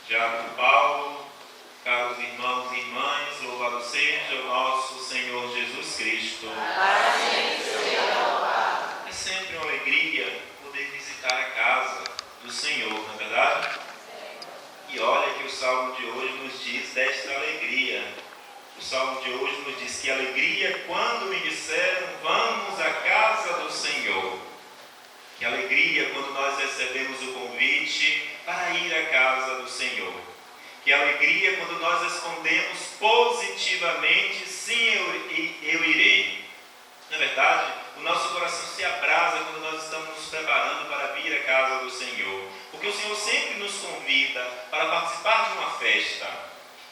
Diácono Paulo, caros irmãos e irmãs, louvado seja o nosso Senhor Jesus Cristo. É sempre uma alegria poder visitar a casa do Senhor, não é verdade? E olha que o Salmo de hoje nos diz desta alegria. O Salmo de hoje nos diz que alegria quando me disseram, vamos à casa do Senhor. Que alegria quando nós recebemos o convite para ir à casa do Senhor. Que alegria quando nós respondemos positivamente, sim, eu irei. Na verdade, o nosso coração se abrasa quando nós estamos nos preparando para vir à casa do Senhor. Porque o Senhor sempre nos convida para participar de uma festa.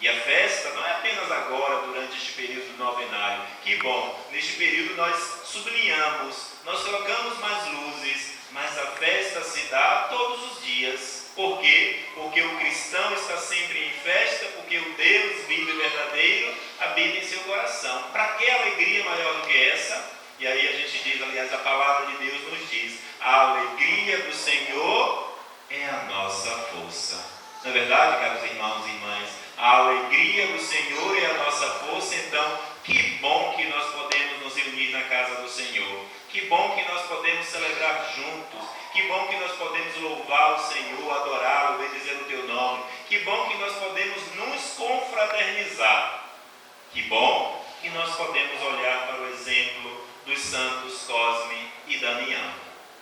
E a festa não é apenas agora, durante este período novenário. Que bom, neste período nós sublinhamos, nós colocamos mais luzes, mas a festa se dá todos os dias. Por quê? Porque o cristão está sempre em festa, porque o Deus vivo e verdadeiro habita em seu coração. Para que alegria maior do que essa? E aí a gente diz, aliás, a palavra de Deus nos diz, a alegria do Senhor é a nossa força. Não é verdade, caros irmãos e irmãs? A alegria do Senhor é a nossa força. Então, que bom que nós podemos nos reunir na casa do Senhor. Que bom que nós podemos celebrar juntos. Que bom que nós podemos louvar o Senhor, adorá-lo, bendizer o teu nome. Que bom que nós podemos nos confraternizar. Que bom que nós podemos olhar para o exemplo dos santos Cosme e Damião.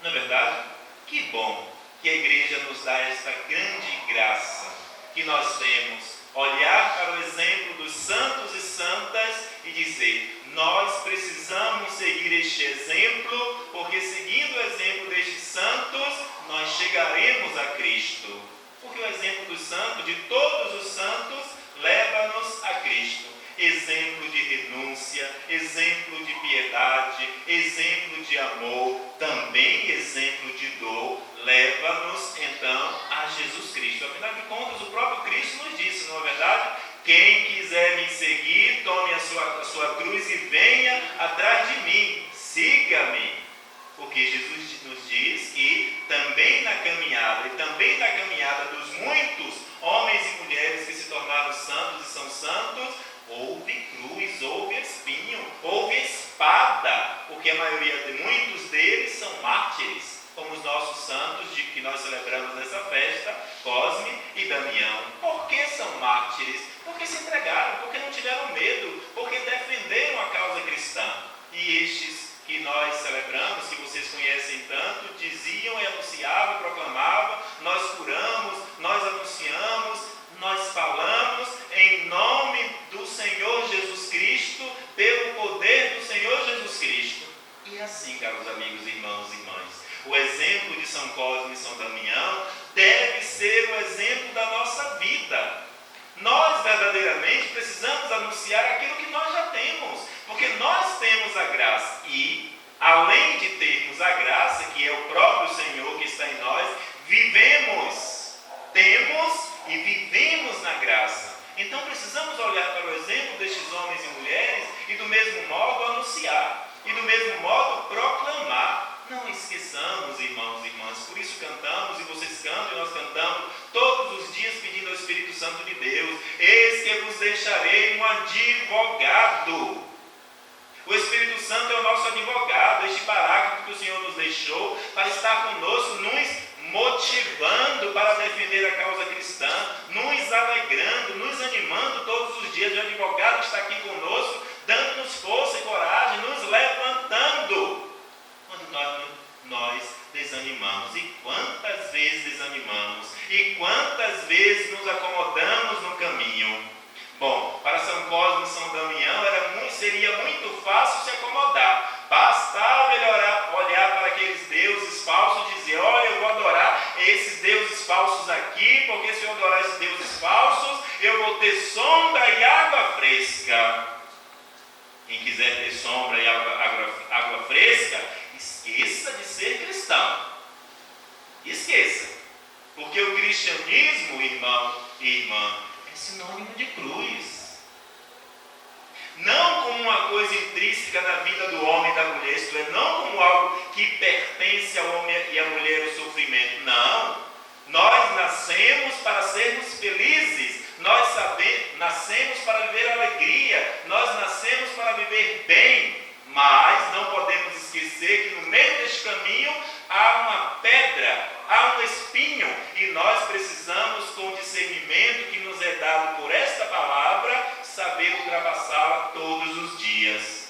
Não é verdade? Que bom que a igreja nos dá esta grande graça que nós temos. Olhar para o exemplo dos santos e santas e dizer, nós precisamos seguir este exemplo, porque seguindo o exemplo destes santos, nós chegaremos a Cristo. Porque o exemplo dos santos, de todos os santos, leva-nos a Cristo. Exemplo de renúncia, exemplo de piedade, exemplo de amor, também exemplo de dor, leva-nos então a Jesus Cristo. Afinal de contas, o próprio Cristo nos disse, não é verdade? Quem quiser me seguir, tome a sua cruz e venha atrás de mim, siga-me. Porque Jesus nos diz que também na caminhada dos muitos homens e mulheres que se tornaram santos e são santos, houve cruz, houve espinho, houve espada, porque a maioria de muitos deles são mártires, como os nossos santos que nós celebramos nessa festa, Cosme e Damião. Por que são mártires? Porque se entregaram, porque não tiveram medo, porque defenderam a causa cristã. E estes que nós celebramos, que vocês conhecem tanto, diziam e anunciavam e proclamavam, nós curamos, nós anunciamos, nós falamos em nome do Senhor Jesus Cristo, pelo poder do Senhor Jesus Cristo. E assim, caros amigos, irmãos e irmãs, o exemplo de São Cosme e São Damião deve ser o exemplo da nossa vida. Nós verdadeiramente precisamos anunciar aquilo que nós já temos, porque nós temos a graça e, além de termos a graça, que é o próprio Senhor que está em nós, temos e vivemos na graça. Então precisamos olhar para o exemplo destes homens e mulheres e do mesmo modo anunciar, e do mesmo modo proclamar. Não esqueçamos, irmãos e irmãs, por isso cantamos, e vocês cantam e nós cantamos todos os dias pedindo ao Espírito Santo de Deus, eis que vos deixarei um advogado. O Espírito Santo é o nosso advogado, este parágrafo que o Senhor nos deixou para estar conosco, nos motivando para defender a causa cristã, nos alegrando, nos animando todos os dias. O advogado está aqui conosco, dando-nos força e coragem, nos levantando quando nós desanimamos. E quantas vezes desanimamos? E quantas vezes nos acomodamos no caminho? Bom, para São Cosme e São Damião seria muito fácil se acomodar. Bastava olhar para aqueles deuses falsos e dizer, olha, eu vou adorar esses deuses falsos aqui, porque se eu adorar esses deuses falsos, eu vou ter sombra e água fresca. Quem quiser ter sombra e água fresca, esqueça de ser cristão. Esqueça. Porque o cristianismo, irmão e irmã, é sinônimo de cruz. Não como uma coisa intrínseca na vida do homem e da mulher, isto é, não como algo que pertence ao homem e à mulher o sofrimento. Não. Nós nascemos para sermos felizes nós precisamos, com o discernimento que nos é dado por esta palavra, saber ultrapassá-la todos os dias.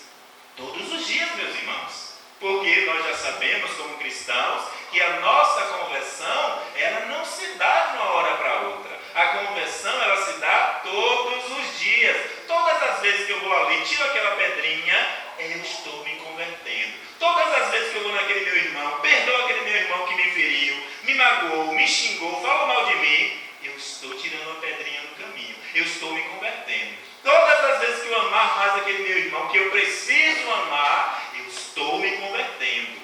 Todos os dias, meus irmãos. Porque nós já sabemos, como cristãos, que a nossa conversão, ela não se dá de uma hora para outra. A conversão, ela se dá todos os dias. Todas as vezes que eu vou ali, tiro aquela pedrinha, eu estou me convertendo. Todas as vezes que eu vou naquele meu irmão, perdoo aquele meu irmão que me feriu, me magoou, me xingou, falou mal de mim, eu estou tirando uma pedrinha no caminho. Eu estou me convertendo. Todas as vezes que eu amar mais aquele meu irmão, que eu preciso amar, eu estou me convertendo.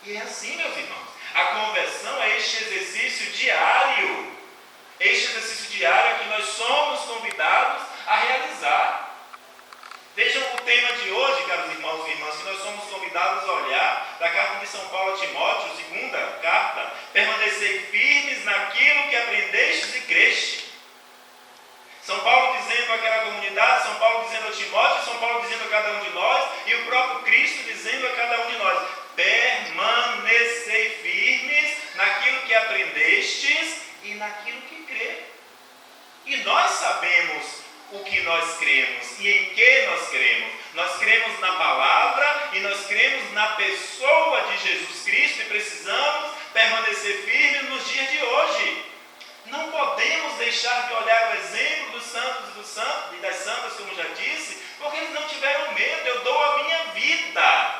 E é assim, meus irmãos. A conversão é este exercício diário. Este exercício diário que nós somos convidados a realizar. Vejam o tema de hoje, caros irmãos e irmãs, que nós somos convidados a olhar da carta de São Paulo a Timóteo, segunda carta, permanecer firmes naquilo que aprendestes e creste. São Paulo dizendo àquela comunidade, São Paulo dizendo a Timóteo, São Paulo dizendo a cada um de nós, e o próprio Cristo dizendo a cada um de nós: permanecei firmes naquilo que aprendestes e naquilo que crê. E nós sabemos o que nós cremos e em que nós cremos. Nós cremos na palavra e nós cremos na pessoa de Jesus Cristo e precisamos permanecer firmes nos dias de hoje. Não podemos deixar de olhar o exemplo dos santos e das santas, como já disse, porque eles não tiveram medo. Eu dou a minha vida.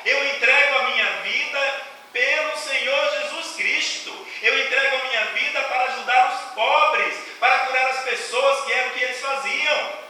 Eu entrego a minha vida pelo Senhor Jesus Cristo. Eu entrego a minha vida para ajudar os pobres, para curar as pessoas, que era o que eles faziam.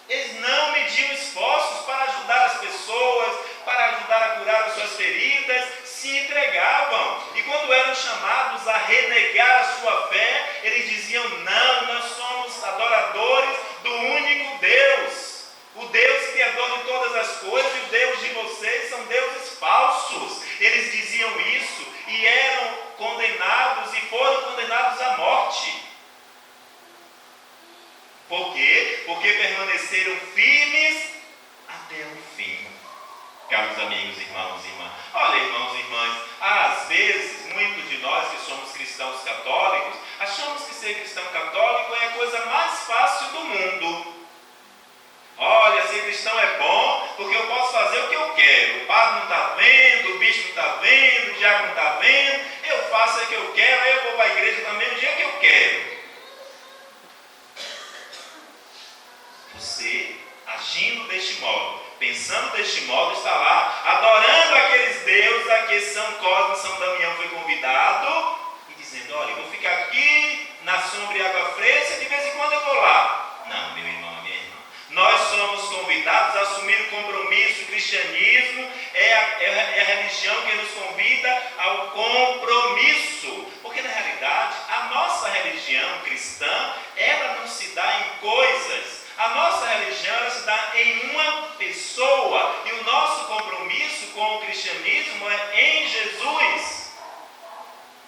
Eles não mediam esforços para ajudar as pessoas, para ajudar a curar as suas feridas, se entregavam. E quando eram chamados a renegar a sua fé, eles diziam: não, nós somos adoradores do único Deus. O Deus criador de todas as coisas, e o Deus de vocês são deuses falsos. Eles diziam isso e eram condenados e foram condenados à morte. Por quê? Porque permaneceram firmes até o fim. Caros amigos, irmãos e irmãs. Olha, irmãos e irmãs, às vezes, muitos de nós que somos cristãos católicos, achamos que ser cristão católico é a coisa mais fácil do mundo. Olha, ser cristão é bom porque eu posso fazer o que eu quero. O padre não está vendo, o bispo não está vendo, o diácono não está vendo. Eu faço o que eu quero, eu vou para a igreja também o dia que eu quero. Você, agindo deste modo, pensando deste modo, está lá adorando aqueles deuses a que São Cosme e São Damião foi convidado e dizendo: olha, eu vou ficar aqui na sombra e água fresca, de vez em quando eu vou lá. Não, meu irmão, minha irmã. Nós somos convidados a assumir o compromisso. O cristianismo é a religião que nos convida ao compromisso. Porque, na realidade, a nossa religião cristã, ela não se dá em coisas. A nossa religião, ela se dá em uma pessoa. E o nosso compromisso com o cristianismo é em Jesus.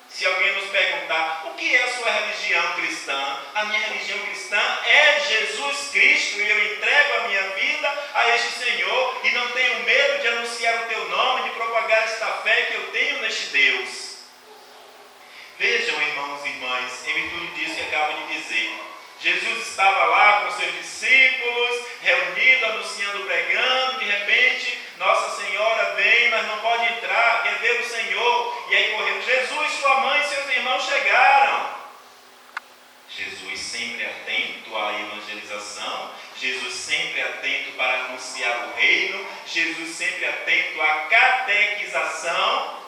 Se alguém nos perguntar: o que é a sua religião cristã? A minha religião cristã é Jesus Cristo, e eu entrego a minha vida a este Senhor, e não tenho medo de anunciar o teu nome, de propagar esta fé que eu tenho neste Deus. Vejam, irmãos e irmãs, em virtude disso que acabo de dizer, Jesus estava lá com seus discípulos, reunido, anunciando, pregando. De repente, Nossa Senhora vem, mas não pode entrar, quer ver o Senhor. E aí correu: Jesus, sua mãe e seus irmãos chegaram. Jesus sempre atento à evangelização, Jesus sempre atento para anunciar o reino, Jesus sempre atento à catequização.